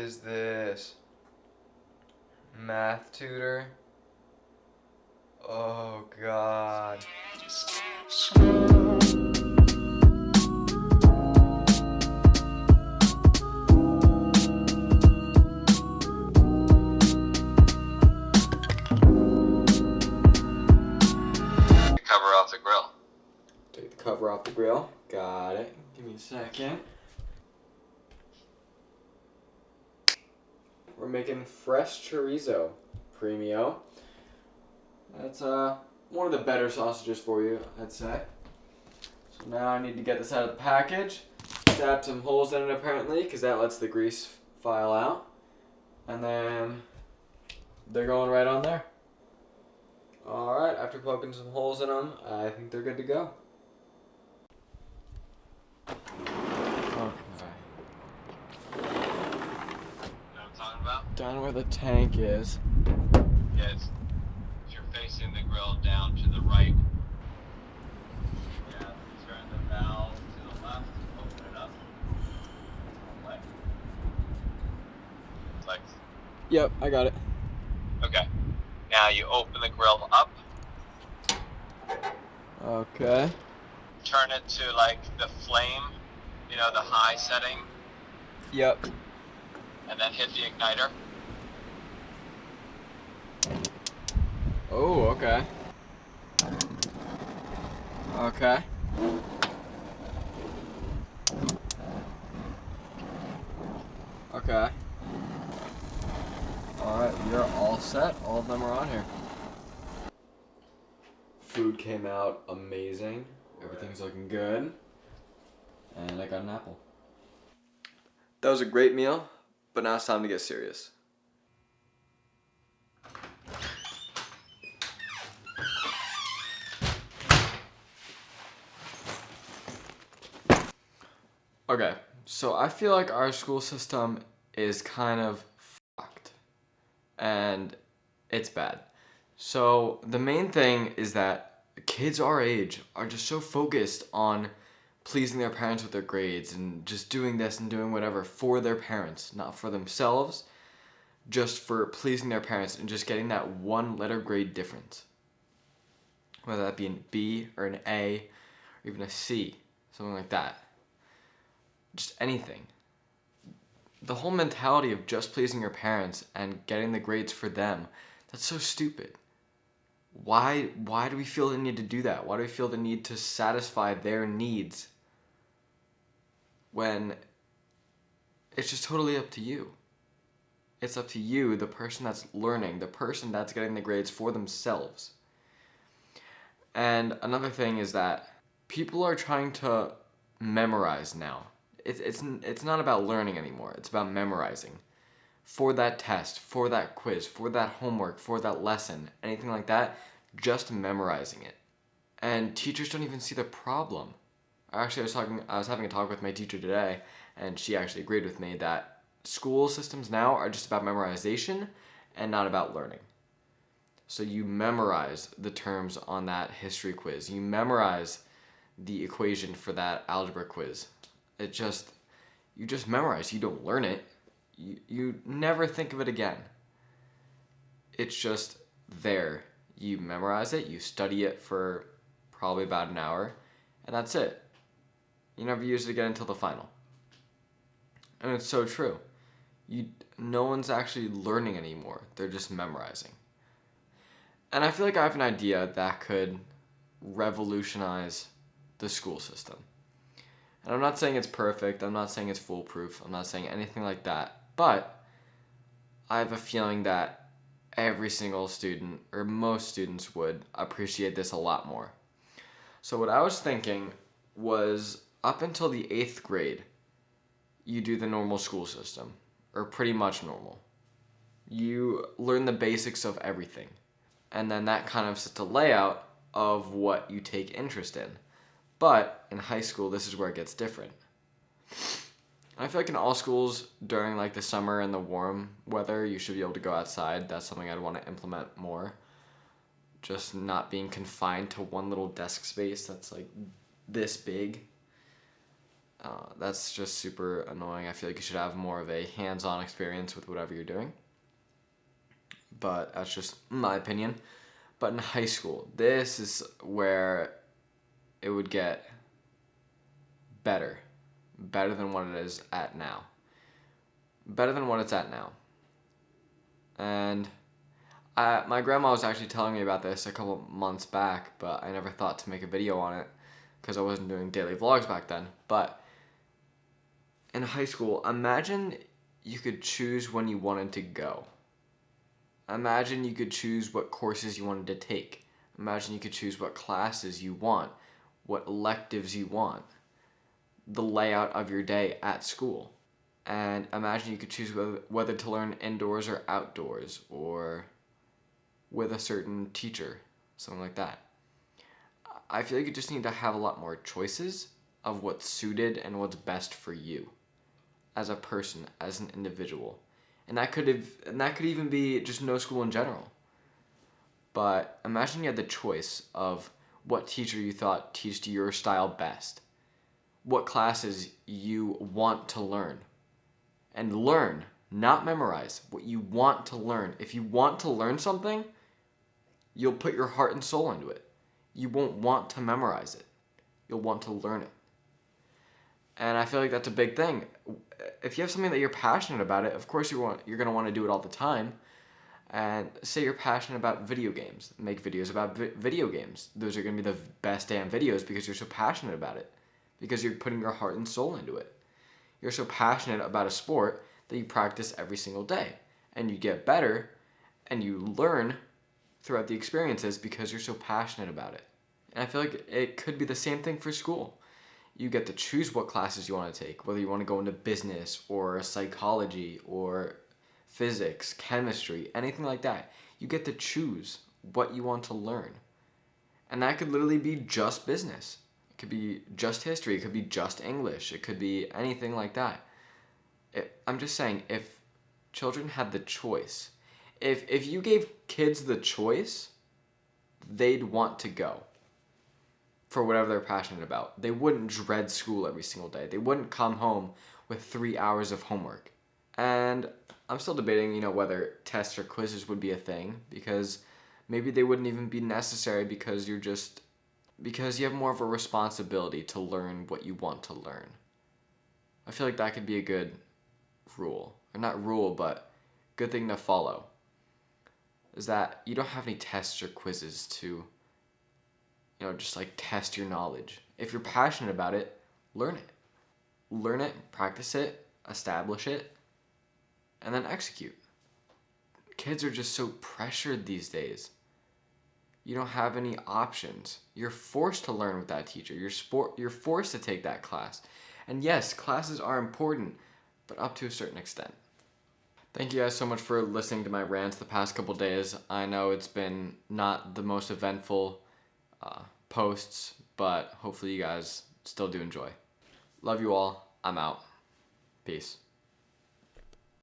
is this? Math tutor? Oh God. Cover off the grill. Take the cover off the grill. Got it. Give me a second. We're making fresh chorizo, premio. That's one of the better sausages for you, I'd say. So now I need to get this out of the package. Stab some holes in it apparently, because that lets the grease file out. And then they're going right on there. Alright, after poking some holes in them, I think they're good to go. Okay. You know what I'm talking about? Down where the tank is. Yes. If you're facing the grill down to the right. Yeah, turn the valve to the left, open it up. One leg. Legs. Yep, I got it. Okay. Now you open the grill up, Okay. turn it to like the flame, you know, the high setting, Yep. and then hit the igniter. Oh, okay. Okay. Okay. Alright, we are all set. All of them are on here. Food came out amazing. Everything's looking good. And I got an apple. That was a great meal, but now it's time to get serious. Okay, so I feel like our school system is kind of fucked. And it's bad. So the main thing is that kids our age are just so focused on pleasing their parents with their grades and just doing this and doing whatever for their parents, not for themselves, just for pleasing their parents and just getting that one letter grade difference. Whether that be an B or an A or even a C, something like that. Just anything. The whole mentality of just pleasing your parents and getting the grades for them, that's so stupid. Why do we feel the need to do that? Why do we feel the need to satisfy their needs when it's just totally up to you? It's up to you, the person that's learning, the person that's getting the grades for themselves. And another thing is that people are trying to memorize now. It's not about learning anymore. It's about memorizing. For that test, for that quiz, for that homework, for that lesson, anything like that, just memorizing it. And teachers don't even see the problem. Actually, I was having a talk with my teacher today, and she actually agreed with me that school systems now are just about memorization and not about learning. So you memorize the terms on that history quiz. You memorize the equation for that algebra quiz. You just memorize. You don't learn it. You never think of it again. It's just there. You memorize it, you study it for probably about an hour, and that's it. You never use it again until the final. And it's so true. No one's actually learning anymore. They're just memorizing. And I feel like I have an idea that could revolutionize the school system. And I'm not saying it's perfect, I'm not saying it's foolproof, I'm not saying anything like that, but I have a feeling that every single student, or most students, would appreciate this a lot more. So what I was thinking was, up until the 8th grade, you do the normal school system, or pretty much normal. You learn the basics of everything, and then that kind of sets a layout of what you take interest in. But in high school, this is where it gets different. I feel like in all schools, during like the summer and the warm weather, you should be able to go outside. That's something I'd want to implement more. Just not being confined to one little desk space that's like this big. That's just super annoying. I feel like you should have more of a hands-on experience with whatever you're doing. But that's just my opinion. But in high school, this is where it would get better. Better than what it is at now. Better than what it's at now. And my grandma was actually telling me about this a couple months back, but I never thought to make a video on it because I wasn't doing daily vlogs back then. But in high school, imagine you could choose when you wanted to go. Imagine you could choose what courses you wanted to take. Imagine you could choose what classes you want, what electives you want, the layout of your day at school. And imagine you could choose whether to learn indoors or outdoors, or with a certain teacher, something like that. I feel like you just need to have a lot more choices of what's suited and what's best for you as a person, as an individual. And that could even be just no school in general. But imagine you had the choice of what teacher you thought teached your style best, what classes you want to learn. And learn, not memorize, what you want to learn. If you want to learn something, you'll put your heart and soul into it. You won't want to memorize it. You'll want to learn it. And I feel like that's a big thing. If you have something that you're passionate about it, of course you're going to want to do it all the time. And say you're passionate about video games. Make videos about video games. Those are going to be the best damn videos because you're so passionate about it. Because you're putting your heart and soul into it. You're so passionate about a sport that you practice every single day. And you get better and you learn throughout the experiences because you're so passionate about it. And I feel like it could be the same thing for school. You get to choose what classes you want to take, whether you want to go into business or psychology or physics, chemistry, anything like that. You get to choose what you want to learn. And that could literally be just business. It could be just history. It could be just English. It could be anything like that. I'm just saying, if children had the choice, if you gave kids the choice, they'd want to go for whatever they're passionate about. They wouldn't dread school every single day. They wouldn't come home with 3 hours of homework. And I'm still debating, whether tests or quizzes would be a thing, because maybe they wouldn't even be necessary because you have more of a responsibility to learn what you want to learn. I feel like that could be a good rule. Or not rule, but good thing to follow. Is that you don't have any tests or quizzes to, just like test your knowledge. If you're passionate about it, learn it. Learn it, practice it, establish it, and then execute. Kids are just so pressured these days. You don't have any options. You're forced to learn with that teacher. You're forced to take that class. And yes, classes are important, but up to a certain extent. Thank you guys so much for listening to my rants the past couple days. I know it's been not the most eventful posts, but hopefully you guys still do enjoy. Love you all. I'm out. Peace.